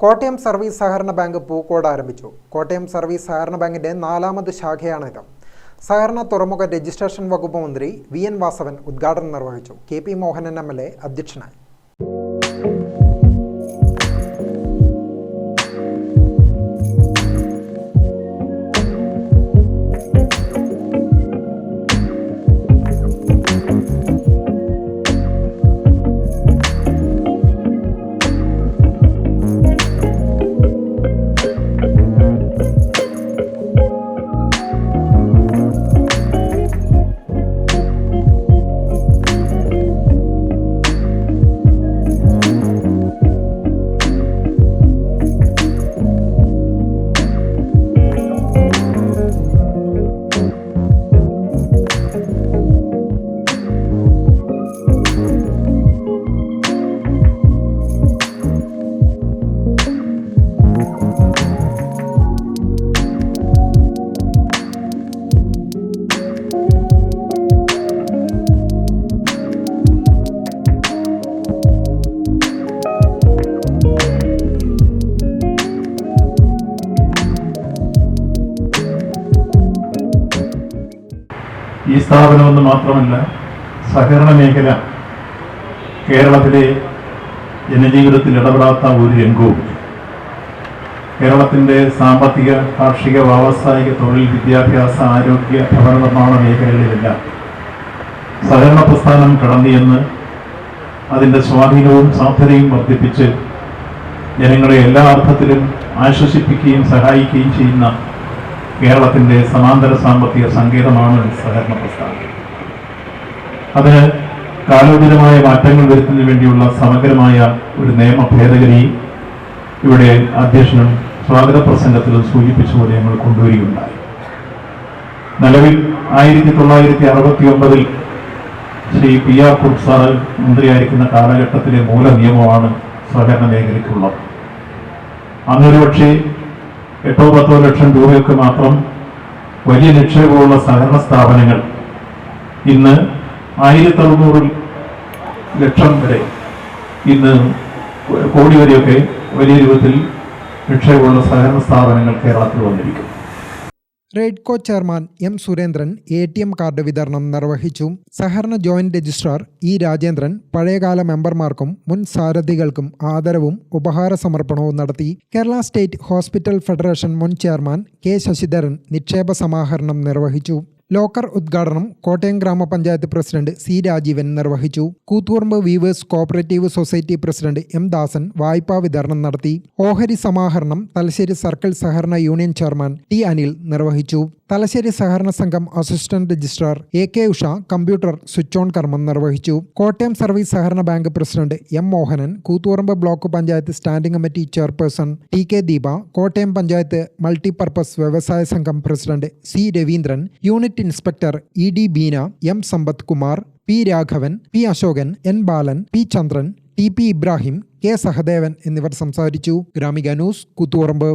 Kottayam service സഹകരണ bank Pookode ആരംഭിച്ചു. Kottayam service സഹകരണ ബാങ്കിന്റെ 4ാമത് ശാഖയാണിത്. സഹകരണ തുറമുഖ രജിസ്ട്രേഷൻ വകുപ്പ് മന്ത്രി വി.എൻ. വാസവൻ ഉദ്ഘാടനം നിർവഹിച്ചു. കെ.പി. മോഹനൻ എം.എൽ.എ അധ്യക്ഷനായി. ഈ സ്ഥാപനമെന്ന് മാത്രമല്ല, സഹകരണ മേഖല കേരളത്തിലെ ജനജീവിതത്തിൽ ഇടപെടാത്ത ഒരു രംഗവും. കേരളത്തിൻ്റെ സാമ്പത്തിക, കാർഷിക, വ്യാവസായിക, തൊഴിൽ, വിദ്യാഭ്യാസ, ആരോഗ്യ, ഭവന നിർമ്മാണ മേഖലകളിലെല്ലാം സഹകരണ പ്രസ്ഥാനം കടന്നുചെന്ന് അതിൻ്റെ സ്വാധീനവും സാധ്യതയും വർദ്ധിപ്പിച്ച് ജനങ്ങളെ എല്ലാ അർത്ഥത്തിലും ആശ്വസിപ്പിക്കുകയും സഹായിക്കുകയും ചെയ്യുന്ന കേരളത്തിൻ്റെ സമാന്തര സാമ്പത്തിക സങ്കേതമാണ് സഹകരണ പ്രസ്ഥാനം. അതിന് കാലോചിതമായ മാറ്റങ്ങൾ വരുത്തുന്നതിന് വേണ്ടിയുള്ള സമഗ്രമായ ഒരു നിയമ ഭേദഗതി ഇവിടെ അധ്യക്ഷനും സ്വാഗത പ്രസംഗത്തിലും സൂചിപ്പിച്ചുകൊണ്ട് ഞങ്ങൾ കൊണ്ടുവരികയുണ്ടായി. നിലവിൽ 1969 ശ്രീ പി.ആർ. കുറുപ്പ് സാറ് മന്ത്രിയായിരിക്കുന്ന കാലഘട്ടത്തിലെ മൂല നിയമമാണ് സഹകരണ മേഖലയ്ക്കുള്ളത്. അന്നൊരു പക്ഷേ 8-10 ലക്ഷം രൂപയൊക്കെ മാത്രം വലിയ നിക്ഷേപമുള്ള സഹകരണ സ്ഥാപനങ്ങൾ ഇന്ന് 1600 ലക്ഷം വരെ, ഇന്ന് കോടി വരെയൊക്കെ വലിയ രൂപത്തിൽ നിക്ഷേപമുള്ള സഹകരണ സ്ഥാപനങ്ങൾ കേരളത്തിൽ വന്നിരിക്കും. Raidco chairman M. Surendran ATM card വിതരണം നിർവഹിച്ചു. സഹകരണ ജോയിന്റ് രജിസ്ട്രാർ ഇ. രാജേന്ദ്രൻ പഴയകാല മെമ്പർമാർക്കും മുൻ സാരഥികൾക്കും ആദരവും ഉപഹാര സമർപ്പണവും നടത്തി. കേരള സ്റ്റേറ്റ് ഹോസ്പിറ്റൽ ഫെഡറേഷൻ മുൻ ചെയർമാൻ കെ. ശശിധരൻ നിക്ഷേപ സമാഹരണം നിർവഹിച്ചു. ലോക്കർ ഉദ്ഘാടനം കോട്ടയം ഗ്രാമപഞ്ചായത്ത് പ്രസിഡന്റ് സി. രാജീവൻ നിർവഹിച്ചു. Koothuparamba weavers cooperative society president M. Dasan വായ്പാ വിതരണം നടത്തി. ഓഹരി സമാഹരണം തലശ്ശേരി സർക്കിൾ സഹകരണ യൂണിയൻ ചെയർമാൻ ടി. അനിൽ നിർവഹിച്ചു. തലശ്ശേരി സഹകരണ സംഘം assistant registrar A.K. Usha computer switch on കർമ്മം നിർവഹിച്ചു. കോട്ടയം സർവീസ് സഹകരണ bank president M. Mohanan, Koothuparamba block panchayat standing committee chairperson T.K. Deepa, Kottayam panchayat multipurpose വ്യവസായ സംഘം president C. Raveendran, unit inspector E.D. Beena, M. Sampath Kumar, P. Raghavan, P. Ashokan, N. ബാലൻ, P. ചന്ദ്രൻ, T.P. ഇബ്രാഹിം, K. സഹദേവൻ എന്നിവർ സംസാരിച്ചു. ഗ്രാമിക ന്യൂസ്, കൂത്തുപറമ്പ്.